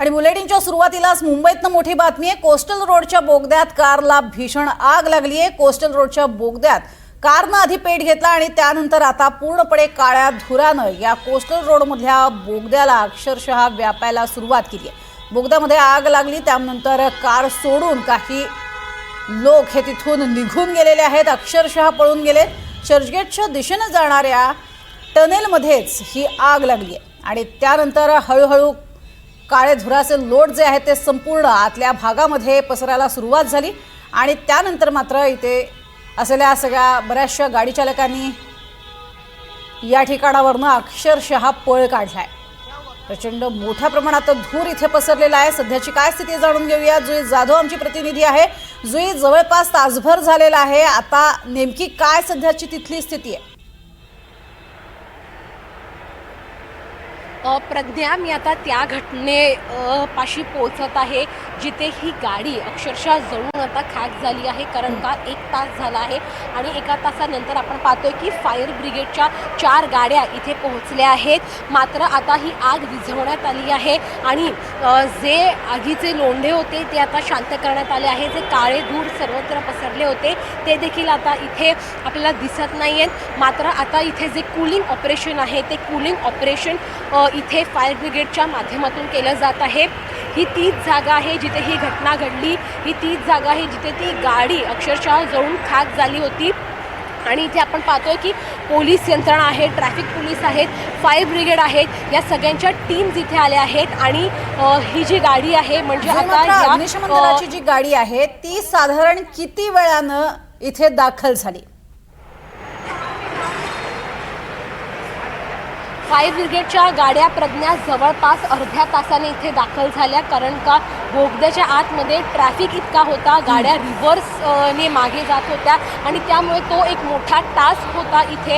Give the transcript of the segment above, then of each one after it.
आणि बुलेटिनच्या सुरुवातीलाच मुंबईतनं मोठी बातमी आहे। कोस्टल रोडच्या बोगद्यात कारला भीषण आग लागली आहे। कोस्टल रोडच्या बोगद्यात कारनं आधी पेट घेतला आणि त्यानंतर आता पूर्णपणे काळ्या धुरानं या कोस्टल रोडमधल्या बोगद्याला अक्षरशः व्यापायला सुरुवात केली आहे। बोगद्यामध्ये आग लागली, त्यानंतर कार सोडून काही लोक हे तिथून निघून गेलेले आहेत, अक्षरशः पळून गेले। चर्चगेटच्या दिशेने जाणाऱ्या टनेलमध्येच ही आग लागली आहे आणि त्यानंतर हळूहळू काळे धुराचे लोट जे आहेत ते संपूर्ण आतल्या भागामध्ये पसरायला सुरुवात झाली आणि त्यानंतर मात्र इथे असलेल्या सगळ्या बऱ्याचशा गाडी चालकांनी या ठिकाणावरून अक्षरशः पळ काढलाय। प्रचंड मोठ्या प्रमाणात धूर इथे पसरलेला आहे। सध्याची काय स्थिती जाणून घेऊया। जुई जाधव आमची प्रतिनिधी आहे। जुई, जवळपास तासभर झालेला आहे, आता नेमकी काय सध्याची तिथली स्थिती आहे? प्रज्ञा, मी आता त्या पाशी पोहोचत आहे जिथे ही गाडी अक्षरशः जळून आता खाक झाली आहे। कारण का 1 तास झाला आहे आणि 1 तासानंतर आपण पाहतोय की फायर ब्रिगेडच्या 4 गाड्या इथे पोहोचल्या आहेत। मात्र आता ही आग विझवण्यात आली आहे आणि जे आगीचे लोंढे होते ते आता शांत करण्यात आले आहे। जे काळे धूर सर्वत्र पसरले होते ते देखील आता इथे आपल्याला दिसत नाही आहेत। मात्र आता इथे जे कूलिंग ऑपरेशन आहे ते कूलिंग ऑपरेशन इथे फायर ब्रिगेडच्या माध्यमातून केलं जात आहे। ही तीच जागा आहे जिथे ही घटना घडली, ही तीच जागा आहे जिथे ती गाडी अक्षरशः जळून खाक झाली होती। आणि इथे आपण पाहतोय की पोलीस यंत्रणा आहे, ट्रॅफिक पोलीस आहेत, फायर ब्रिगेड आहेत, या सगळ्यांच्या टीम्स इथे आल्या आहेत। आणि ही जी गाडी आहे म्हणजे आता अग्निशमन दलाची जी गाडी आहे ती साधारण किती वेळानं इथे दाखल झाली? फायर ब्रिगेडच्या गाड्या प्रज्ञा जवळपास अर्ध्या तासाने इथे दाखल झाल्या। कारण का बोगद्याच्या आतमध्ये ट्रॅफिक इतका होता, गाड्या रिव्हर्सने मागे जात होत्या आणि त्यामुळे तो एक मोठा टास्क होता इथे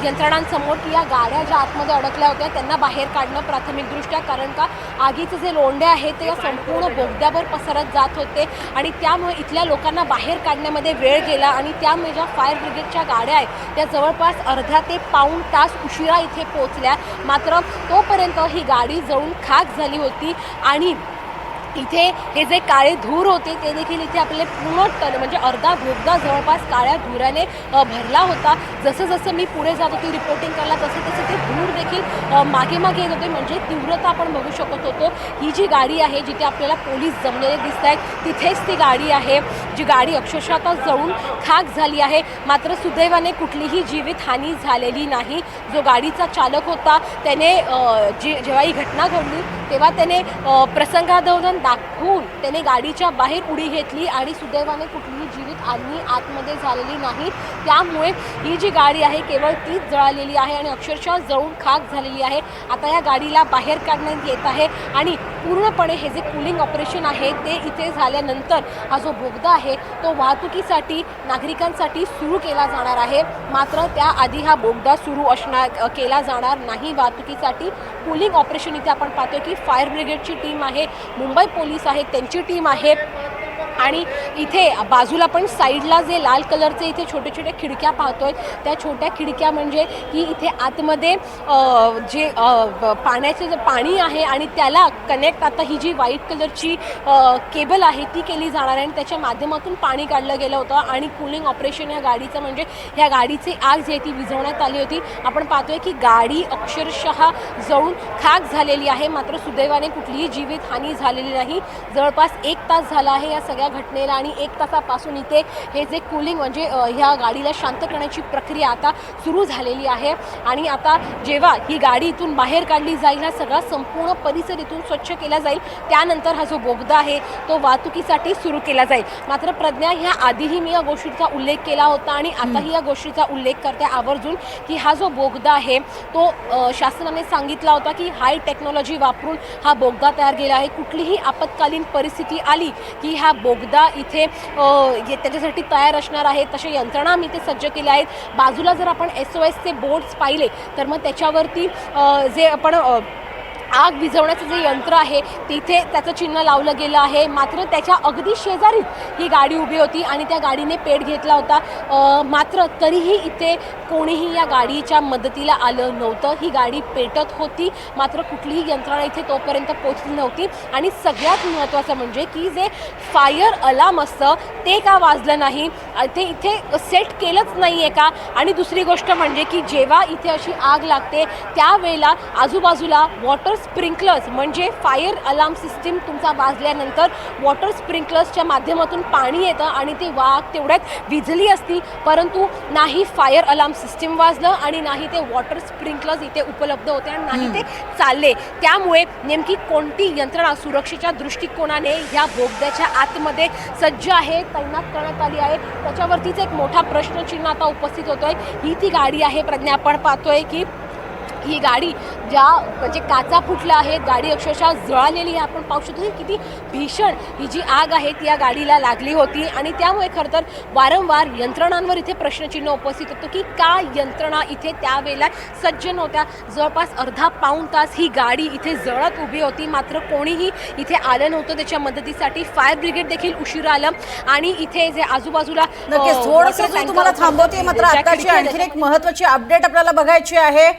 यंत्रणांसमोर की या गाड्या ज्या आतमध्ये अडकल्या होत्या त्यांना बाहेर काढणं प्राथमिकदृष्ट्या। कारण का आगीचे जे लोंढे आहेत ते या संपूर्ण बोगद्यावर पसरत जात होते आणि त्यामुळे इथल्या लोकांना बाहेर काढण्यामध्ये वेळ गेला आणि त्यामुळे ज्या फायर ब्रिगेडच्या गाड्या आहेत त्या जवळपास अर्धा ते पाऊण तास उशिरा इथे पोहोचल्या। मात्र तोपर्यंत ही गाडी जळून खाक झाली होती आणि इथे हे जे काळे धूर होते ते देखील इथे आपले पूर्ण म्हणजे अर्धा बोगदा जवळपास काळ्या धुराने भरला होता। जसं जसं मी पुढे जात होती रिपोर्टिंग करायला तसं तसं ते धूर देखील मागे मागे येत होते, म्हणजे तीव्रता आपण बघू शकत होतो। ही जी गाडी आहे जिथे आपल्याला पोलीस जमलेले दिसत आहेत तिथेच ती गाडी आहे जी गाडी अक्षरशः आता जळून खाक झाली आहे। मात्र सुदैवाने कुठलीही जीवितहानी झालेली नाही। जो गाडीचा चालक होता त्याने जेव्हा ही घटना घडली तेव्हा त्याने प्रसंगादरम्यान दाखवून त्याने गाडीच्या बाहेर उडी घेतली आणि सुदैवाने कुठलीही जीवितहानी आतमध्ये झालेली नाही। त्यामुळे ही जी गाडी आहे केवळ तीच जळालेली आहे आणि अक्षरशः जळून खाक झालेली आहे। आता या गाडीला बाहेर काढण्यात येत आहे आणि पूर्णपणे हे जे कूलिंग ऑपरेशन आहे ते इथे झाल्यानंतर हा जो बोगदा आहे तो वाहतुकीसाठी नागरिकांसाठी सुरू केला जाणार आहे। मात्र त्याआधी हा बोगदा सुरू केला जाणार नाही वाहतुकीसाठी। कूलिंग ऑपरेशन इथे आपण पाहतोय की फायर ब्रिगेडची टीम आहे, मुंबई पोलीस आहेत त्यांची टीम आहे आणि इथे बाजूला पण साईडला जे लाल कलरचे इथे छोटे छोटे खिडक्या पाहतोय त्या छोट्या खिडक्या म्हणजे की इथे आतमध्ये जे पाण्याचे जे पाणी आहे आणि त्याला कनेक्ट आता ही जी व्हाईट कलरची केबल आहे ती केली जाणार आहे आणि त्याच्या माध्यमातून पाणी काढलं गेलं होतं आणि कूलिंग ऑपरेशन या गाडीचं म्हणजे ह्या गाडीची आग जी आहे ती विझवण्यात आली होती। आपण पाहतोय की गाडी अक्षरशः जळून खाक झालेली आहे। मात्र सुदैवाने कुठलीही जीवितहानी झालेली नाही। जवळपास 1 तास झाला आहे या सगळ्या घटनेला आणि 1 तासापासून इथे हे जे कूलिंग म्हणजे ह्या गाडीला शांत करण्याची प्रक्रिया आता सुरू झालेली आहे आणि आता जेव्हा ही गाडी इथून बाहेर काढली जाईल हा सगळा संपूर्ण परिसर इथून स्वच्छ केला जाईल, त्यानंतर हा जो बोगदा आहे तो वाहतुकीसाठी सुरू केला जाईल। मात्र प्रज्ञा, ह्या आधीही मी या गोष्टीचा उल्लेख केला होता आणि आताही या गोष्टीचा उल्लेख करते आवर्जून की हा जो बोगदा आहे तो शासनाने सांगितला होता की हाय टेक्नॉलॉजी वापरून हा बोगदा तयार केला आहे। कुठलीही आपत्कालीन परिस्थिती आली की हा बोगदा इथे त्याच्यासाठी तयार असणार आहे। तसे यंत्रणा मी इथे सज्ज केल्या आहेत। बाजूला जर आपण SOSचे बोर्ड्स पाहिले तर मग त्याच्यावरती जे आपण आग विझवण्याचं जे यंत्र आहे तिथे त्याचं चिन्ह लावलं गेलं आहे, मात्र त्याच्या अगदी शेजारीच ही गाडी उभी होती आणि त्या गाडीने पेट घेतला होता. मात्र तरीही इथे कोणीही या गाडीच्या मदतीला आलं नव्हतं. ही गाडी पेटत होती, मात्र कुठलीही यंत्रणा इथे तोपर्यंत पोहोचली नव्हती. आणि सगळ्यात महत्त्वाचं म्हणजे की जे फायर अलार्म असतं ते का वाजलं नाही, ते इथे सेट केलंच नाही आहे का. आणि दुसरी गोष्ट म्हणजे की जेव्हा इथे अशी आग लागते त्यावेळेला आजूबाजूला वॉटर स्प्रिंकलर्स म्हणजे फायर अलार्म सिस्टीम तुमचा वाजल्यानंतर वॉटर स्प्रिंकलर्सच्या माध्यमातून पाणी येतं आणि ते वाघ तेवढ्यात विझली असती, परंतु नाही फायर अलार्म सिस्टीम वाजलं आणि नाही ते वॉटर स्प्रिंकलर्स इथे उपलब्ध होते आणि नाही ते चालले. त्यामुळे नेमकी कोणती यंत्रणा सुरक्षेच्या दृष्टिकोनाने ह्या बोगद्याच्या आतमध्ये सज्ज आहे, तैनात करण्यात आली आहे, त्याच्यावरतीच एक मोठा प्रश्नचिन्ह आता उपस्थित होतोय. ही ती गाडी आहे प्रज्ञा, आपण पाहतोय की ही गाडी ज्या म्हणजे काचा फुटल्या आहेत, गाडी अक्षरशः जळालेली आहे. आपण पाहू शकतो की किती भीषण ही जी आग आहे ती या गाडीला लागली होती. आणि त्यामुळे खरं तर वारंवार यंत्रणांवर इथे प्रश्नचिन्ह उपस्थित होतं की का यंत्रणा इथे त्यावेळेला सज्ज नव्हत्या. जवळपास अर्धा पाऊण तास ही गाडी इथे जळत उभी होती, मात्र कोणीही इथे आलं नव्हतं त्याच्या मदतीसाठी. फायर ब्रिगेड देखील उशिरा आलं आणि इथे जे आजूबाजूला नक्कीच थोडंसं तुम्हाला थांबवते. मात्र आताची आणखी एक महत्त्वाची अपडेट आपल्याला बघायची आहे.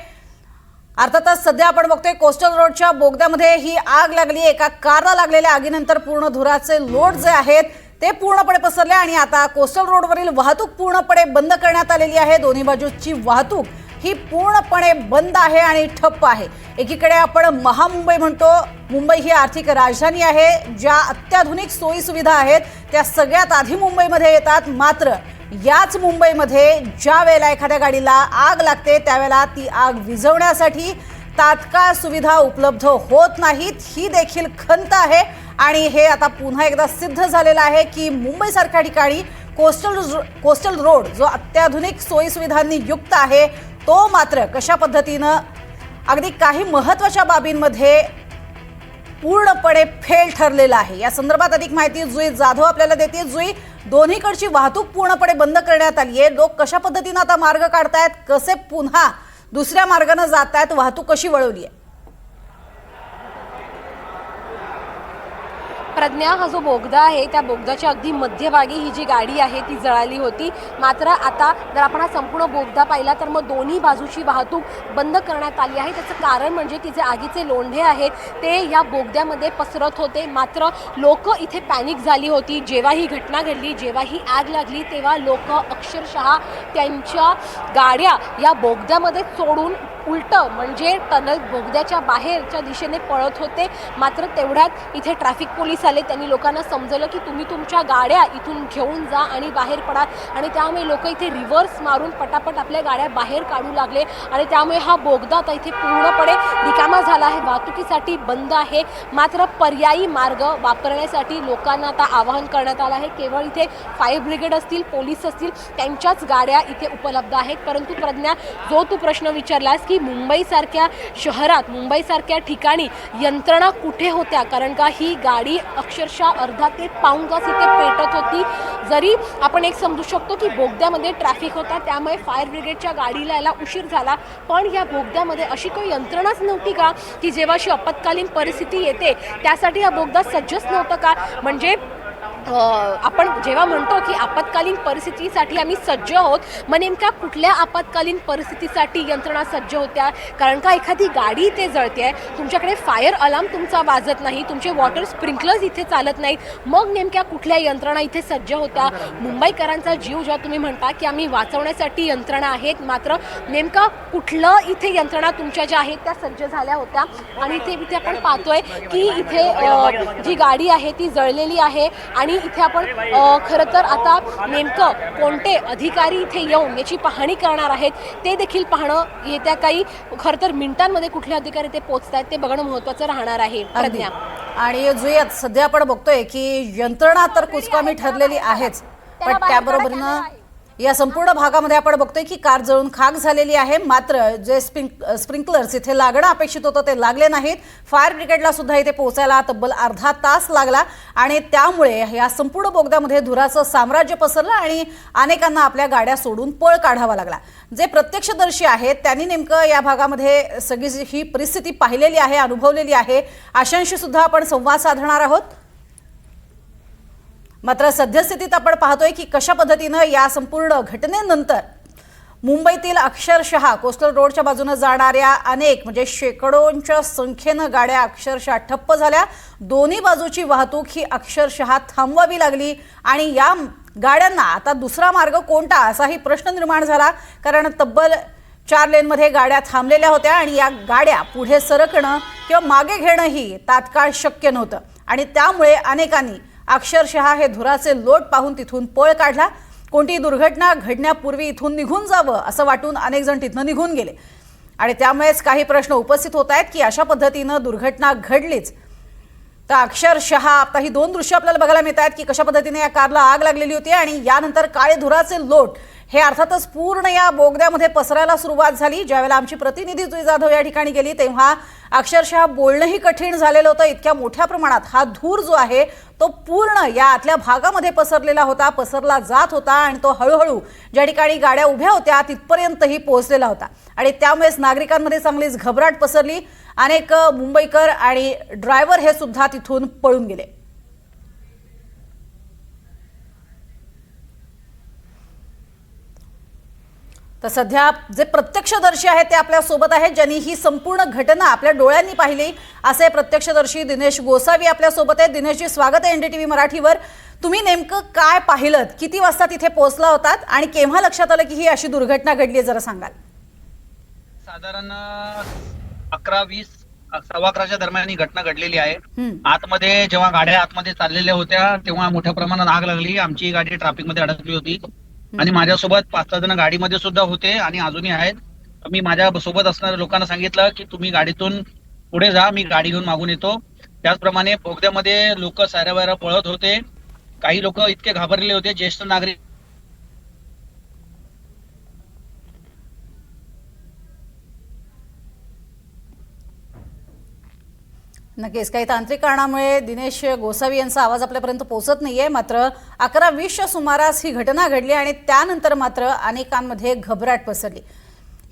अर्थातच सध्या आपण बघतोय कोस्टल रोडच्या बोगद्यामध्ये ही आग लागली. एका कारला लागलेल्या आगीनंतर पूर्ण धुराचे लोट जे आहेत ते पूर्णपणे पसरले आणि आता कोस्टल रोडवरील वाहतूक पूर्णपणे बंद करण्यात आलेली आहे. दोन्ही बाजूची वाहतूक ही पूर्णपणे बंद आहे आणि ठप्प आहे. एकीकडे आपण महामुंबई म्हणतो, मुंबई ही आर्थिक राजधानी आहे, ज्या अत्याधुनिक सोयी सुविधा आहेत त्या सगळ्यात आधी मुंबईमध्ये येतात. मात्र याच मुंबईमध्ये ज्या वेळेला एखाद्या गाडीला आग लागते त्यावेळेला ती आग विझवण्यासाठी तात्काळ सुविधा उपलब्ध होत नाहीत. ही देखील खंत आहे आणि हे आता पुन्हा एकदा सिद्ध झालेलं आहे की मुंबईसारख्या ठिकाणी कोस्टल रोड जो अत्याधुनिक सोयी सुविधांनी युक्त आहे तो मात्र कशा पद्धतीनं अगदी काही महत्त्वाच्या बाबींमध्ये पूर्णपणे फेल ठरलेला आहे. या संदर्भात अधिक माहिती जुई जाधव आपल्याला देते. जुई, दोन्हीकडची वाहतूक पूर्णपणे बंद करण्यात आली आहे. लोक कशा पद्धतीनं आता मार्ग काढतायत, कसे पुन्हा दुसऱ्या मार्गाने जात आहेत, वाहतूक कशी वळवली आहे? प्रज्ञा, हा जो बोगदा आहे त्या बोगद्याच्या अगदी मध्यभागी ही जी गाडी आहे ती जळाली होती. मात्र आता जर आपण हा संपूर्ण बोगदा पाहिला तर मग दोन्ही बाजूची वाहतूक बंद करण्यात आली आहे. त्याचं कारण म्हणजे की जे आगीचे लोंढे आहेत ते या बोगद्यामध्ये पसरत होते. मात्र लोक इथे पॅनिक झाली होती. जेव्हा ही घटना घडली, जेव्हा ही आग लागली, तेव्हा लोक अक्षरशः त्यांच्या गाड्या या बोगद्यामध्ये सोडून उलटं म्हणजे टनल बोगद्याच्या बाहेरच्या दिशेने पळत होते. मात्र तेवढ्यात इथे ट्रॅफिक पोलीस आले. त्यांनी लोकांना समजलं की तुम्ही तुमच्या गाड्या इथून घेऊन जा आणि बाहेर पडा. आणि त्यामुळे लोक इथे रिव्हर्स मारून पटापट आपल्या गाड्या बाहेर काढू लागले आणि त्यामुळे हा बोगदा आता इथे पूर्णपणे रिकामा झाला आहे, वाहतुकीसाठी बंद आहे. मात्र पर्यायी मार्ग वापरण्यासाठी लोकांना आता आवाहन करण्यात आलं आहे. केवळ इथे फायर ब्रिगेड असतील, पोलीस असतील, त्यांच्याच गाड्या इथे उपलब्ध आहेत. परंतु प्रज्ञा, जो तू प्रश्न विचारलास की मुंबईसारख्या शहरात, मुंबईसारख्या ठिकाणी यंत्रणा कुठे होत्या, कारण का ही गाडी अक्षरशः अर्धा ते पाऊण तास इथे पेटत होती. जरी आपण एक समजू शकतो की बोगद्यामध्ये ट्रॅफिक होता त्यामुळे फायर ब्रिगेडच्या गाडीला यायला उशीर झाला, पण या बोगद्यामध्ये अशी काही यंत्रणाच नव्हती का की जेव्हा अशी आपत्कालीन परिस्थिती येते त्यासाठी हा बोगदा सज्जच नव्हता का. म्हणजे आपण जेव्हा म्हणतो की आपत्कालीन परिस्थितीसाठी आम्ही सज्ज आहोत, मग नेमक्या कुठल्या आपत्कालीन परिस्थितीसाठी यंत्रणा सज्ज होत्या. कारण का एखादी गाडी इथे जळते, तुमच्याकडे फायर अलार्म तुमचा वाजत नाही, तुमचे वॉटर स्प्रिंकलर्स इथे चालत नाहीत, मग नेमक्या कुठल्या यंत्रणा इथे सज्ज होत्या. मुंबईकरांचा जीव जेव्हा तुम्ही म्हणता की आम्ही वाचवण्यासाठी यंत्रणा आहेत, मात्र नेमका कुठलं इथे यंत्रणा तुमच्या ज्या आहेत त्या सज्ज झाल्या होत्या. आणि इथे आपण पाहतोय की इथे जी गाडी आहे ती जळलेली आहे आणि इथे आपण खरं तर आता नेमकं कोणते अधिकारी इथे येऊन याची पाहणी करणार आहेत ते देखील पाहणं येत्या काही खरं तर मिनिटांमध्ये कुठले अधिकारी ते पोहोचतात ते बघणं महत्त्वाचं राहणार आहे. प्रज्ञा, आणि जुई, सध्या आपण बघतोय की यंत्रणा तर कुचकामी ठरलेली आहेच, पण त्याबरोबरीनं या संपूर्ण भागामध्ये आपण बघतोय की कार जळून खाक झालेली आहे। मात्र जे स्प्रिंकलर्स इथे लागणं अपेक्षित होतं ते लागले नाहीत। फायर ब्रिगेडला सुद्धा इथे पोहोचायला तब्बल अर्धा तास लागला आणि त्यामुळे या संपूर्ण बोगद्यामध्ये धुराचं साम्राज्य पसरलं आणि अनेकांना आपल्या गाड्या सोडून पळ काढावा लागला। जे प्रत्यक्षदर्शी आहेत त्यांनी नेमकं या भागामध्ये सगळी ही परिस्थिती पाहिलेली आहे, अनुभवलेली आहे। अशांशी सुद्धा आपण संवाद साधणार आहोत। मात्र सद्यस्थितीत आपण पाहतोय की कशा पद्धतीनं या संपूर्ण घटनेनंतर मुंबईतील अक्षरशः कोस्टल रोडच्या बाजूने जाणाऱ्या अनेक म्हणजे शेकडोंच्या संख्येनं गाड्या अक्षरशः ठप्प झाल्या। दोन्ही बाजूची वाहतूक ही अक्षरशः थांबवावी लागली आणि या गाड्यांना आता दुसरा मार्ग कोणता असाही प्रश्न निर्माण झाला, कारण तब्बल 4 लेनमध्ये गाड्या थांबलेल्या होत्या आणि या गाड्या पुढे सरकणं किंवा मागे घेणंही तात्काळ शक्य नव्हतं आणि त्यामुळे अनेकांनी अक्षरशः हे धुराचे लोट पाहून तिथून पळ काढला। कोणती दुर्घटना घडण्यापूर्वी इथून निघून जावं असं वाटून अनेक जण तिथून निघून गेले आणि त्यामुळेच काही प्रश्न उपस्थित होत आहेत की अशा पद्धतीनं दुर्घटना घडलीच तर अक्षरशः आता ही 2 दृश्य आपल्याला बघायला मिळत आहेत की कशा पद्धतीने या कारला आग लागलेली होती आणि यानंतर काळे धुराचे लोट हे अर्थातच पूर्ण या बोगद्यामध्ये पसरायला सुरुवात झाली। ज्यावेळेला आमची प्रतिनिधी जुई जाधव या ठिकाणी गेली तेव्हा अक्षरशः बोलणंही कठीण झालेलं होतं। इतक्या मोठ्या प्रमाणात हा धूर जो आहे तो पूर्ण या आतल्या भागामध्ये पसरला जात होता आणि तो हळूहळू ज्या ठिकाणी गाड्या उभ्या होत्या तिथपर्यंतही पोहोचलेला होता आणि त्यामुळेच नागरिकांमध्ये चांगलीच घबराट पसरली। अनेक मुंबईकर आणि ड्रायव्हर हे सुद्धा तिथून पळून गेले। तर सध्या जे प्रत्यक्षदर्शी आहेत ते आपल्या सोबत आहेत, ज्यांनी ही संपूर्ण घटना आपल्या डोळ्यांनी पाहिली असे प्रत्यक्षदर्शी दिनेश गोसावी आपल्या सोबत आहेत। दिनेशजी, स्वागत आहे एनडीटीव्ही मराठीवर। तुम्ही नेमकं काय पाहिलं, किती वाजता तिथे पोहोचला होतात आणि केव्हा लक्षात आलं की ही अशी दुर्घटना घडली, जरा सांगाल? साधारण 11:20 11:15च्या दरम्यान ही घटना घडलेली आहे। आतमध्ये जेव्हा गाड्या आतमध्ये चाललेल्या होत्या तेव्हा मोठ्या प्रमाणात आग लागली। आमची गाडी ट्रॅफिक मध्ये अडकली होती आणि माझ्यासोबत 5-6 जण गाडीमध्ये सुद्धा होते आणि अजूनही आहेत। मी माझ्या सोबत असणाऱ्या लोकांना सांगितलं की तुम्ही गाडीतून पुढे जा, मी गाडी घेऊन मागून येतो। त्याचप्रमाणे बोगद्यामध्ये लोक साऱ्या पळत होते। काही लोक इतके घाबरलेले होते, ज्येष्ठ नागरिक नक्कीच काही तांत्रिक कारणामुळे दिनेश गोसावी यांचा आवाज आपल्यापर्यंत पोहोचत नाहीये। मात्र 11:20च्या सुमारास ही घटना घडली आणि त्यानंतर मात्र अनेकांमध्ये घबराट पसरली।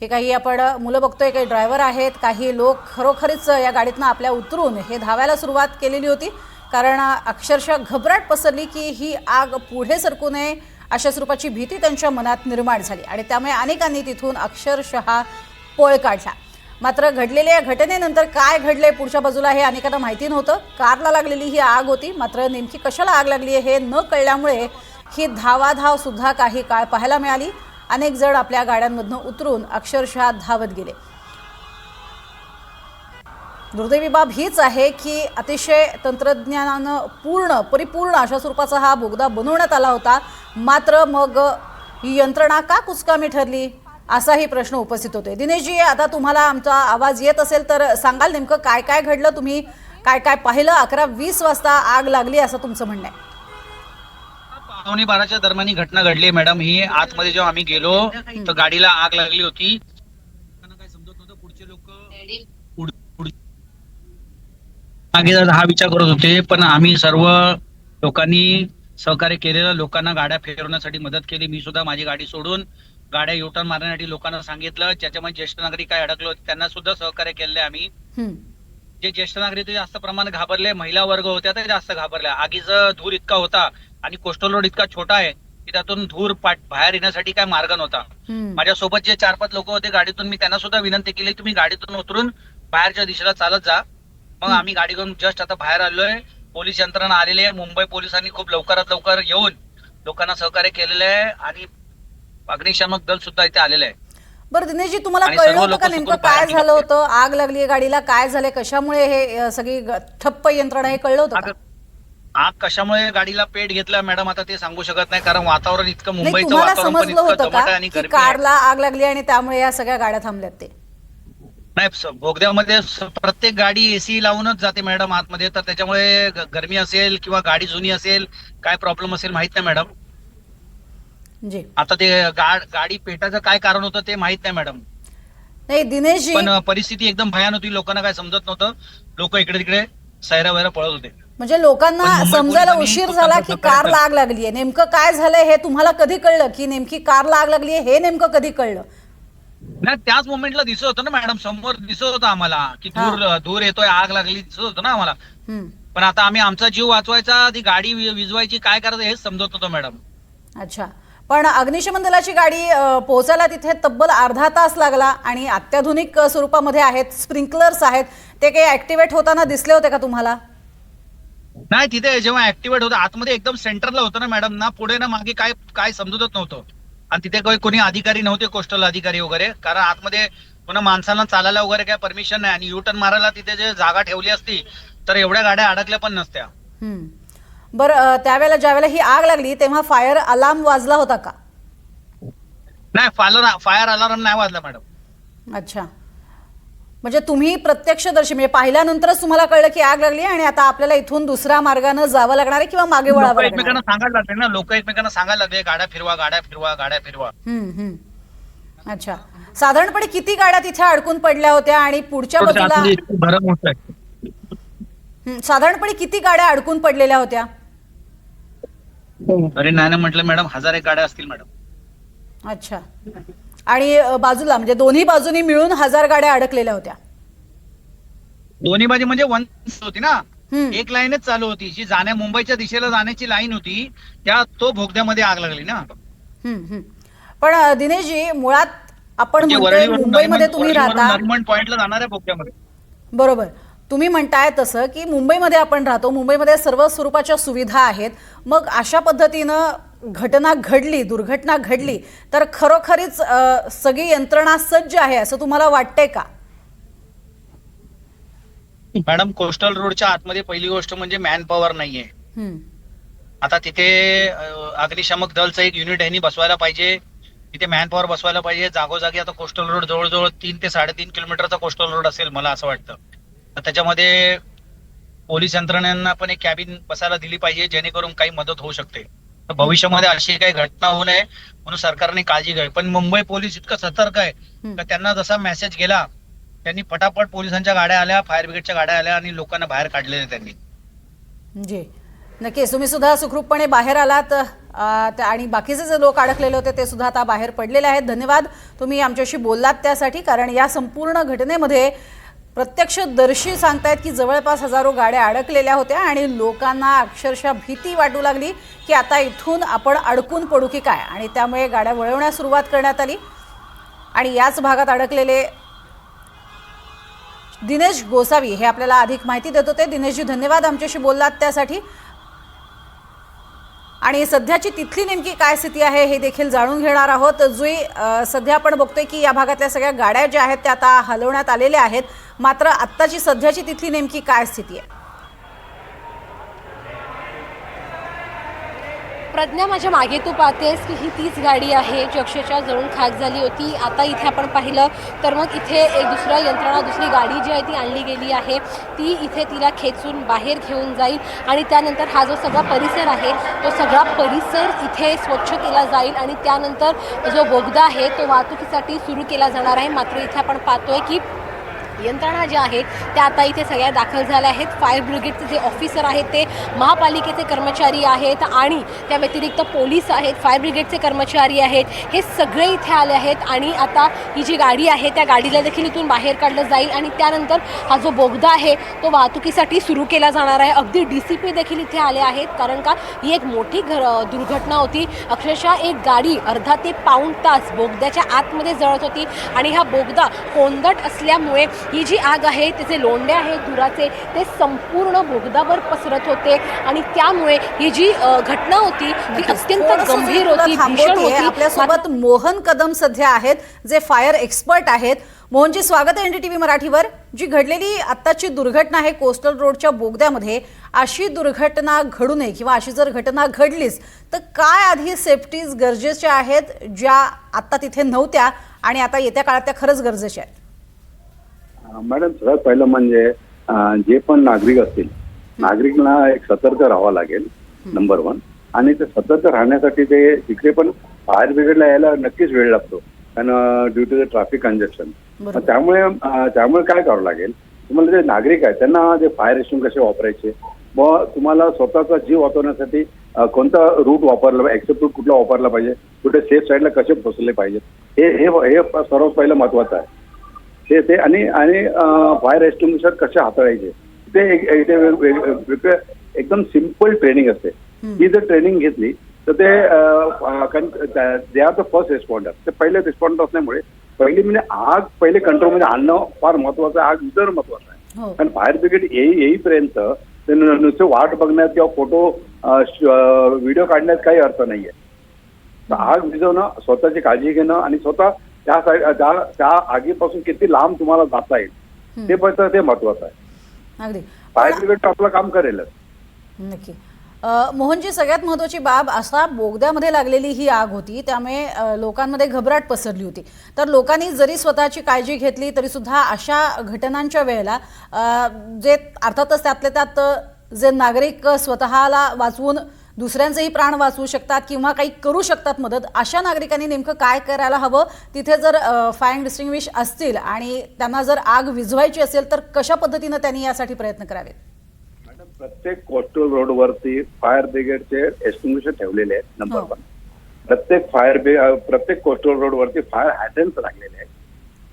हे काही आपण मुलं बघतोय, काही ड्रायव्हर आहेत, काही लोक खरोखरीच या गाडीतनं आपल्या उतरून हे धावायला सुरुवात केलेली होती, कारण अक्षरशः घबराट पसरली की ही आग पुढे सरकू नये अशा स्वरूपाची भीती त्यांच्या मनात निर्माण झाली आणि त्यामुळे अनेकांनी तिथून अक्षरशः पळ काढला। मात्र घडलेल्या घटनेनंतर काय घडले पुढच्या बाजूला हे अनेकांना माहिती नव्हतं। कारला लागलेली ही आग होती, मात्र नेमकी कशाला आग लागली हे न कळल्यामुळे ही धावाधाव सुद्धा काही काळ पाहायला मिळाली। अनेक जण आपल्या गाड्यांमधून उतरून अक्षरशः धावत गेले। दुर्दैवी बाब हीच आहे की अतिशय तंत्रज्ञानानं परिपूर्ण अशा स्वरूपाचा हा बोगदा बनवण्यात आला होता, मात्र मग ही यंत्रणा का कुचकामी ठरली असाही प्रश्न उपस्थित होतोय। दिनेशजी, आता तुम्हाला आमचा आवाज येत असेल तर सांगाल नेमकं काय काय घडलं, तुम्ही काय काय पाहिलं? 11:20 वाजता आग लागली असं तुमचं म्हणणं आहे? 11:45च्या दरम्यान ही घटना घडली मॅडम। ही आतमध्ये जेव्हा आम्ही गेलो तर गाडीला आग लागली होती। काय समजत नव्हतं, पुढचे लोक मागे हा विचार करत होते, पण आम्ही सर्व लोकांनी सहकार्य केलेलं, लोकांना गाड्या फिरवण्यासाठी मदत केली। मी सुद्धा माझी गाडी सोडून गाड्या युटर्न मारण्यासाठी लोकांना सांगितलं। ज्याच्यामध्ये ज्येष्ठ नागरिक काय अडकले होते त्यांना सुद्धा सहकार्य केले आम्ही। जे ज्येष्ठ नागरिक जास्त प्रमाणात घाबरले, महिला वर्ग होत्या ते जास्त घाबरल्या। आगीचा धूर इतका होता आणि कोस्टल रोड इतका छोटा आहे की त्यातून धूर बाहेर येण्यासाठी काय मार्ग नव्हता। माझ्यासोबत जे 4-5 लोक होते गाडीतून, मी त्यांना सुद्धा विनंती केली तुम्ही गाडीतून उतरून बाहेरच्या दिशेला चालत जा। मग आम्ही गाडी घेऊन जस्ट आता बाहेर आलोय। पोलीस यंत्रणा आलेली आहे, मुंबई पोलिसांनी खूप लवकरात लवकर येऊन लोकांना सहकार्य केलेलं आहे आणि अग्निशामक दल सुद्धा इथे आलेलं आहे। बरं दिनेशजी, तुम्हाला कळलं होतं का नेमकं काय झालं होतं? आग लागली गाडीला, काय झाले, कशामुळे हे सगळी ठप्प यंत्रणा हे कळलं होतं का? आग कशामुळे गाडीला पेट घेतला मॅडम आता ते सांगू शकत नाही, कारण वातावरण इतकं मुंबईचं तुम्हाला वातावरण पण समजलं इतकं होतं दमट का आणि की गरमी कारला आग लागली आणि त्यामुळे या सगळ्या गाड्या थांबल्यात? ते नाही, बोगद्यामध्ये प्रत्येक गाडी एसी लावूनच जाते मॅडम आतमध्ये, तर त्याच्यामुळे गरमी असेल किंवा गाडी जुनी असेल, काय प्रॉब्लेम असेल माहित नाही मॅडम। जी आता ते गाडी पेटाचं काय कारण होतं ते माहित नाही मॅडम, नाही दिनेशजी, पण परिस्थिती एकदम भयान होती. लोकांना काय समजत नव्हतं. लोक इकडे तिकडे सैरा वैरा पळत होते. म्हणजे लोकांना पण मुंबई समजायला पोलिसांनी उशीर खूप झाला चांगलं की सहकार्य कार केलं. आग लागली आहे. नेमकं काय झालंय हे तुम्हाला कधी कळलं की नेमकी कार आग लागली आहे हे नेमकं कधी कळलं? नाही, त्याच मोमेंटला दिसत होतं ना मॅडम, समोर दिसत होतं आम्हाला की धूर येतोय, आग लागली दिसत होतं ना आम्हाला. हम्म. पण आता आम्ही आमचा जीव वाचवायचा, ती गाडी विझवायची, काय करायचं हेच समजत होतं मॅडम. अच्छा, पण अग्निशमन दलाची गाडी पोहोचायला तिथे तब्बल अर्धा तास लागला आणि अत्याधुनिक स्वरूपामध्ये आहेत, स्प्रिंकलर्स आहेत. ते काही ऍक्टिव्हेट होताना दिसले होते का तुम्हाला? नाही, तिथे जेव्हा ऍक्टिव्हेट होतं आतमध्ये एकदम सेंटरला होतं ना मॅडम, ना पुढे ना मागे काय काय समजतच नव्हतं. आणि तिथे कोणी अधिकारी नव्हते, कोस्टल अधिकारी वगैरे, कारण आतमध्ये पुन्हा माणसांना चालायला वगैरे काय परमिशन नाही. आणि यू टर्न मारायला तिथे जे जागा ठेवली असती तर एवढ्या गाड्या अडकल्या पण नसत्या. बरं, त्यावेळेला ज्यावेळेला ही आग लागली तेव्हा फायर अलार्म वाजला होता का? नाही, फायर अलार्म नाही वाजला मॅडम. अच्छा, म्हणजे तुम्ही प्रत्यक्षदर्शी, म्हणजे पाहिल्यानंतरच तुम्हाला कळलं की आग लागली आणि आता आपल्याला इथून दुसऱ्या मार्गाने जावं लागणार आहे किंवा मागे वळावं लोक लागणार एकमेकांना आहे? सांगायला लागले ना, लोक एकमेकांना सांगायला लागले, गाड्या फिरवा, गाड्या फिरवा, गाड्या फिरवा. अच्छा, साधारणपणे किती गाड्या तिथे अडकून पडल्या होत्या आणि पुढच्या बाजूला भरम होत आहे. साधारणपणे किती गाड्या अडकून पडलेल्या होत्या? तरी नाही म्हटलं मॅडम, 1000 एक गाड्या असतील मॅडम. अच्छा, आणि बाजूला म्हणजे दोन्ही बाजूनी मिळून 1000 गाड्या अडकलेल्या होत्या? दोन्ही बाजू म्हणजे वन होती ना, हम्म. एक लाईनच चालू होती. जी मुंबईच्या दिशेला जाण्याची लाईन होती, तो भोगद्यामध्ये आग लागली ना. पण दिनेशजी, मुळात आपण म्हणजे म्हणतोय मुंबईमध्ये तुम्ही राहता, नरमन पॉइंटला जाणाऱ्या भोगद्यामध्ये. बरोबर, तुम्ही म्हणताय तसं की मुंबईमध्ये आपण राहतो, मुंबईमध्ये सर्व स्वरूपाच्या सुविधा आहेत. मग अशा पद्धतीनं दुर्घटना घडली तर खरोखरीच सगळी यंत्रणा सज्ज आहे असं तुम्हाला वाटतंय का? मॅडम, कोस्टल रोडच्या आतमध्ये पहिली गोष्ट म्हणजे मॅन पॉवर नाहीये. आता तिथे अग्निशामक दलचं एक युनिट यांनी बसवायला पाहिजे, तिथे मॅन पॉवर बसवायला पाहिजे जागोजागी. आता कोस्टल रोड जवळजवळ 3 ते 3.5 किलोमीटरचा कोस्टल रोड असेल मला असं वाटतं. तर त्याच्यामध्ये पोलीस यंत्रणांना पण एक कॅबिन बसायला दिली पाहिजे, जेणेकरून काही मदत होऊ शकते. तर भविष्यामध्ये अशी काही घटना होऊ नये म्हणून सरकारने काळजी घ्यावी. पण मुंबई पोलीस इतकं सतर्क आहे की त्यांना जसा मेसेज गेला त्यांनी पटापट पोलिसांच्या गाड्या आल्या, फायर ब्रिगेडच्या गाड्या आल्या आणि लोकांना बाहेर काढलेले त्यांनी. जी नक्कीच, तुम्ही सुद्धा सुखरूपपणे बाहेर आलात आणि बाकीचे जे लोक अडकलेले होते ते सुद्धा आता बाहेर पडलेले आहेत. धन्यवाद, तुम्ही आमच्याशी बोललात त्यासाठी. कारण या संपूर्ण घटनेमध्ये प्रत्यक्षदर्शी सांगतायत की जवळपास हजारो गाड्या अडकलेल्या होत्या आणि लोकांना अक्षरशः भीती वाटू लागली की आता इथून आपण अडकून पडू की काय. आणि त्यामुळे गाड्या वळवण्यास सुरुवात करण्यात आली. आणि याच भागात अडकलेले दिनेश गोसावी हे आपल्याला अधिक माहिती देत होते. दिनेशजी, धन्यवाद आमच्याशी बोललात त्यासाठी. आणि सध्याची तिथली नेमकी काय स्थिती आहे हे देखील जाणून घेणार आहोत. जुई, सध्या आपण बघतोय की या भागातल्या सगळ्या गाड्या ज्या आहेत त्या आता हलवण्यात आलेल्या आहेत, मात्र आत्ताची सध्याची तिथली नेमकी काय स्थिती आहे? प्रज्ञा, माझ्या मागे तू पाहतेस की ही तीच गाडी आहे जी अक्षरशः जळून खाक झाली होती. आता इथे आपण पाहिलं तर मग इथे एक दुसरी गाडी जी आहे ती आणली गेली आहे. ती इथे तिला खेचून बाहेर घेऊन जाईल आणि त्यानंतर हा जो सगळा परिसर आहे तो सगळा परिसर इथे स्वच्छ केला जाईल आणि त्यानंतर जो बोगदा आहे तो वाहतुकीसाठी सुरू केला जाणार आहे. मात्र इथे आपण पाहतोय की यंत्रणा ज्या आहेत त्या आता इथे सगळ्या दाखल झाल्या आहेत. फायर ब्रिगेडचे जे ऑफिसर आहेत ते महापालिकेचे कर्मचारी आहेत आणि त्या व्यतिरिक्त पोलीस आहेत, फायर ब्रिगेडचे कर्मचारी आहेत, हे सगळे इथे आले आहेत. आणि आता ही जी गाडी आहे त्या गाडीला देखील इथून बाहेर काढलं जाईल आणि त्यानंतर हा जो बोगदा आहे तो वाहतुकीसाठी सुरू केला जाणार आहे. अगदी DCP देखील इथे आले आहेत, कारण का ही एक मोठी दुर्घटना होती. अक्षरशः एक गाडी अर्धा ते पाऊण तास बोगद्याच्या आतमध्ये जळत होती आणि हा बोगदा कोंदट असल्यामुळे ही जी आग आहे त्याचे लोंढे आहेत धुराचे ते संपूर्ण बोगदावर पसरत होते आणि त्यामुळे ही जी घटना होती ती अत्यंत गंभीर होती, भीषण होती. आपल्यासोबत मोहन कदम सध्या आहेत, जे फायर एक्सपर्ट आहेत. मोहनजी, स्वागत आहे NDTV मराठीवर. जी घडलेली आत्ताची दुर्घटना आहे कोस्टल रोडच्या बोगद्यामध्ये, अशी दुर्घटना घडू नये किंवा अशी जर घटना घडलीच तर काय आधी सेफ्टीज गरजेच्या आहेत ज्या आता तिथे नव्हत्या आणि आता येत्या काळात त्या खरंच गरजेच्या आहेत? मॅडम, सगळ्यात पहिलं म्हणजे जे पण नागरिक असतील, नागरिकांना एक सतर्क राहावं लागेल, नंबर 1. आणि ते सतर्क राहण्यासाठी ते जिकडे पण फायर ब्रिगेडला यायला नक्कीच वेळ लागतो, कारण due to the traffic congestion. बरोबर. त्यामुळे काय करावं लागेल, तुम्हाला जे नागरिक आहेत त्यांना जे फायर एक्सटिंग्विशर कसे वापरायचे, मग तुम्हाला स्वतःचा जीव वाचवण्यासाठी कोणता रूट वापरला पाहिजे, एक्सेप्ट रूट कुठला वापरला पाहिजे, कुठे सेफ साईडला कसे पोहोचले पाहिजे, हे सर्वात पहिलं महत्वाचं आहे. ते आणि फायर एक्सटिंग्विशर कसे हाताळायचे ते एकदम सिम्पल ट्रेनिंग असते. ही जर ट्रेनिंग घेतली तर ते they are the first responder. ते पहिले रिस्पॉन्डर असल्यामुळे पहिली म्हणजे आग पहिले कंट्रोलमध्ये आणणं फार महत्वाचं आहे, आग विझवणं महत्वाचं आहे. हो. कारण फायर ब्रिगेड येईपर्यंत ते नुसते वाट बघण्यात किंवा फोटो व्हिडिओ काढण्यात काही अर्थ नाहीये. तर आग विझवणं, स्वतःची काळजी घेणं आणि स्वतः त्या आगीपासून किती लांब तुम्हाला जाता येईल ते महत्वाचं आहे. अगदी. फायर ब्रिगेड आपलं काम करेलच. नक्की. मोहनजी, सगळ्यात महत्त्वाची बाब, असा बोगद्यामध्ये लागलेली ही आग होती, त्यामुळे लोकांमध्ये घबराट पसरली होती. तर लोकांनी जरी स्वतःची काळजी घेतली तरी सुद्धा अशा घटनांच्या वेळेला जे अर्थातच त्यातल्या त्यात जे नागरिक स्वतःला वाचवून दुसऱ्यांचेही प्राण वाचवू शकतात किंवा काही करू शकतात मदत, अशा नागरिकांनी नेमकं काय करायला हवं? तिथे जर फायर डिस्टिंग्विश असतील आणि त्यांना जर आग विझवायची असेल तर कशा पद्धतीनं त्यांनी यासाठी प्रयत्न करावेत? प्रत्येक कोस्टल रोडवरती फायर ब्रिगेडचे एक्सटिंग्विशर ठेवलेले आहेत. नंबर हो. 1, प्रत्येक कोस्टल रोडवरती फायर हायड्रंट लागलेले आहेत.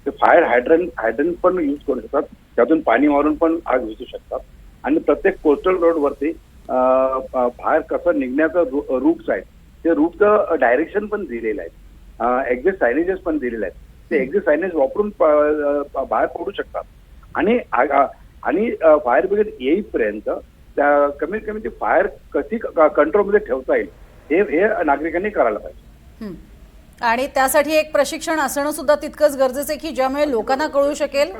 ते फायर हायड्रंट पण यूज करू शकतात, त्यातून पाणी मारून पण आग विझू शकतात. आणि प्रत्येक कोस्टल रोडवरती बाहेर कसं निघण्याचं रूट्स आहेत, ते रूटचं डायरेक्शन पण दिलेलं आहे, एक्झिट सायनेजेस पण दिलेले आहेत. ते एक्झिट सायनेज वापरून बाहेर पडू शकतात. आणि फायर ब्रिगेड येईपर्यंत त्या कमीत कमी ती फायर कशी कंट्रोलमध्ये ठेवता येईल हे नागरिकांनी करायला पाहिजे. आणि त्यासाठी एक प्रशिक्षण असणं सुद्धा तितकंच गरजेचं आहे की ज्यामुळे लोकांना कळू शकेल.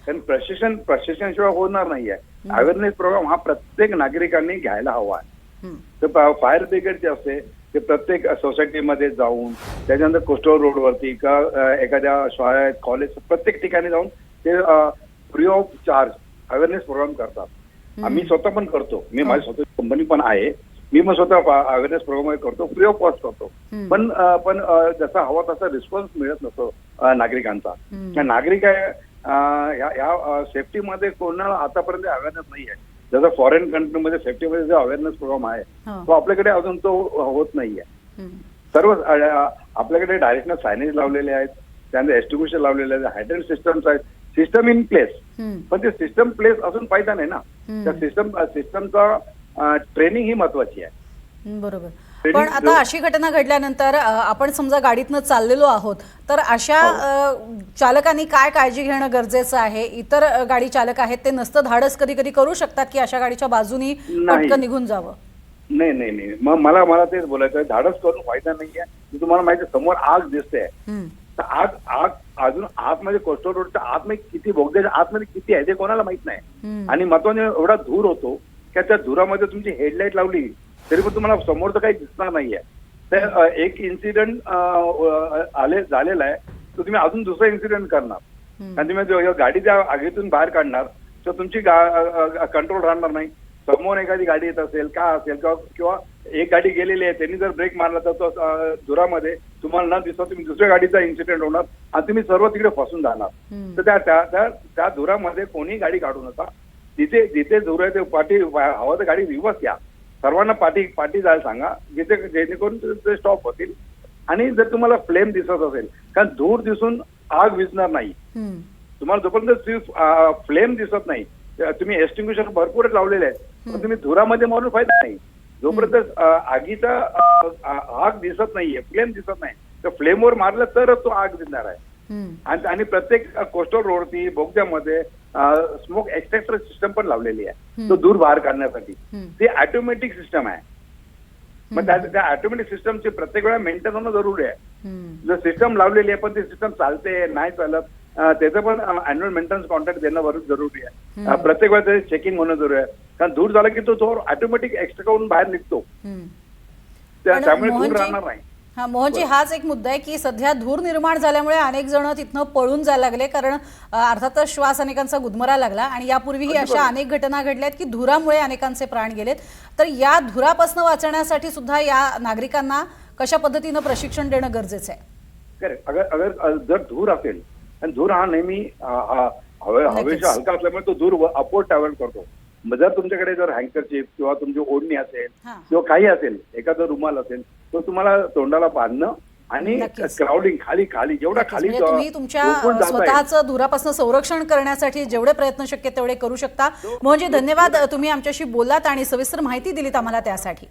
कारण प्रशिक्षणाशिवाय होणार नाहीये. अवेअरनेस प्रोग्राम हा प्रत्येक नागरिकांनी घ्यायला हवा आहे. तर फायर ब्रिगेड जे असते ते प्रत्येक सोसायटीमध्ये जाऊन, त्याच्यानंतर कोस्टल रोडवरती का एखाद्या शाळेत, कॉलेज, प्रत्येक ठिकाणी जाऊन ते free of charge awareness programme करतात. आम्ही स्वतः पण करतो. मी माझी स्वतःची कंपनी पण आहे. मी पण स्वतः अवेअरनेस प्रोग्राम करतो, फ्री ऑफ कॉस्ट करतो. पण जसा हवा तसा रिस्पॉन्स मिळत नसतो नागरिकांचा. नागरिक ह्या सेफ्टीमध्ये कोणाला आतापर्यंत अवेअरनेस नाही आहे. जसं फॉरेन कंट्रीमध्ये सेफ्टीमध्ये जो अवेअरनेस प्रोग्राम आहे तो आपल्याकडे अजून तो होत नाहीये. सर्व आपल्याकडे डायरेक्शनल सायनेज लावलेले आहेत, त्यानंतर एक्सटिंग्विशर लावलेले आहेत, हायड्रंट सिस्टम्स आहेत, सिस्टम इन प्लेस. पण ते सिस्टम प्लेस असून फायदा नाही ना. त्या सिस्टमचा ट्रेनिंग ही महत्वाची आहे. बरोबर. पण आता अशी घटना घडल्यानंतर आपण समजा गाडीतनं चाललेलो आहोत तर अशा चालकांनी काय काळजी घेणं गरजेचं आहे? इतर गाडी चालक आहेत ते नसतं धाडस कधी कधी करू शकतात की अशा गाडीच्या बाजूनी पटकन निघून जावं. नाही. मग मला तेच बोलायचं आहे, धाडस करून फायदा नाहीये. तुम्हाला माहिती समोर आग दिसते, तर आग अजून आतमध्ये कोस्टल रोडच्या आतमध्ये किती, बोगद्याच्या आतमध्ये किती आहे ते कोणाला माहित नाही. आणि महत्वाने एवढा धूर होतो की त्या धुरामध्ये तुमची हेडलाईट लावली तरी पण तुम्हाला समोरचं काही दिसणार नाहीये. तर एक इन्सिडेंट झालेला आहे, तर तुम्ही अजून दुसरा इन्सिडेंट करणार आणि तुम्ही गाडी त्या आगीतून बाहेर काढणार तर तुमची कंट्रोल राहणार नाही. समोर एखादी गाडी येत असेल काय असेल किंवा एक गाडी गेलेली आहे, त्यांनी जर ब्रेक मारला तर तो धुरामध्ये तुम्हाला न दिसता तुम्ही दुसऱ्या गाडीचा इन्सिडेंट होणार आणि तुम्ही सर्व तिकडे फसून जाणार. तर त्या धुरामध्ये कोणी गाडी काढू नका. जिथे धुर आहे ते पाठी हवा तर गाडी रिव्हर्स या, सर्वांना पाठी जायला सांगा, जेणेकरून ते स्टॉप होतील. आणि जर तुम्हाला फ्लेम दिसत असेल, कारण धूर दिसून आग विझणार नाही. तुम्हाला जोपर्यंत फ्लेम दिसत नाही, तुम्ही एक्सटिंग्विशर भरपूर लावलेले आहेत, पण तुम्ही धुरामध्ये मारून फायदा नाही. जोपर्यंत आगीचा आग दिसत नाहीये, फ्लेम दिसत नाही, तर फ्लेमवर मारलं तरच तो आग दिसणार आहे. आणि प्रत्येक कोस्टल रोडची बोगद्यामध्ये स्मोक एक्सट्रॅक्टर सिस्टम पण लावलेली आहे, तो धूर बाहेर काढण्यासाठी. ते ऑटोमॅटिक सिस्टम आहे. मग त्या ऑटोमॅटिक सिस्टमची प्रत्येक वेळा मेंटेन होणं जरुरी आहे. जर सिस्टम लावलेली आहे पण ती सिस्टम चालते नाही चालत, त्याचं पण अॅन्युअल मेंटेनन्स कॉन्ट्रॅक्ट देणं जरुरी आहे. प्रत्येक वेळा त्याचे चेकिंग होणं जरुरी आहे. कारण धूर झाला की तो ऑटोमॅटिक एक्स्ट्रा करून बाहेर निघतो, त्यामुळे धूर राहणार नाही. मोहनजी, हाच एक मुद्दा आहे की सध्या धूर निर्माण झाल्यामुळे अनेक जण तिथनं पळून जायला लागले, कारण अर्थातच श्वास अनेकांचा गुदमरायला लागला आणि यापूर्वीही अशा अनेक घटना घडल्यात की धुरामुळे अनेकांचे प्राण गेलेत. तर या धुरापासून वाचण्यासाठी सुद्धा या नागरिकांना कशा पद्धतीनं प्रशिक्षण देणं गरजेचं आहे? करेक्ट. अगर जर धूर असेल आणि धूर हा नेहमी हवेचा हलका असल्यामुळे तो धूर अपवर्ड ट्रॅव्हल करतो. जर तुमच्याकडे जर हँकरचिप किंवा तुमची ओढणी असेल हा. किंवा काही असेल, एखादा रुमाल असेल, तो तुम्हाला तोंडाला बांधणं आणि नक्कीच. क्राउडिंग खाली खाली जेवढा म्हणजे तुम्ही तुमच्या झोपून जाताय. स्वतःचं धुरापासून संरक्षण करण्यासाठी जेवढे प्रयत्न शक्य तेवढे करू शकता. म्हणजे धन्यवाद, तुम्ही आमच्याशी बोललात आणि सविस्तर माहिती दिलीत आम्हाला त्यासाठी.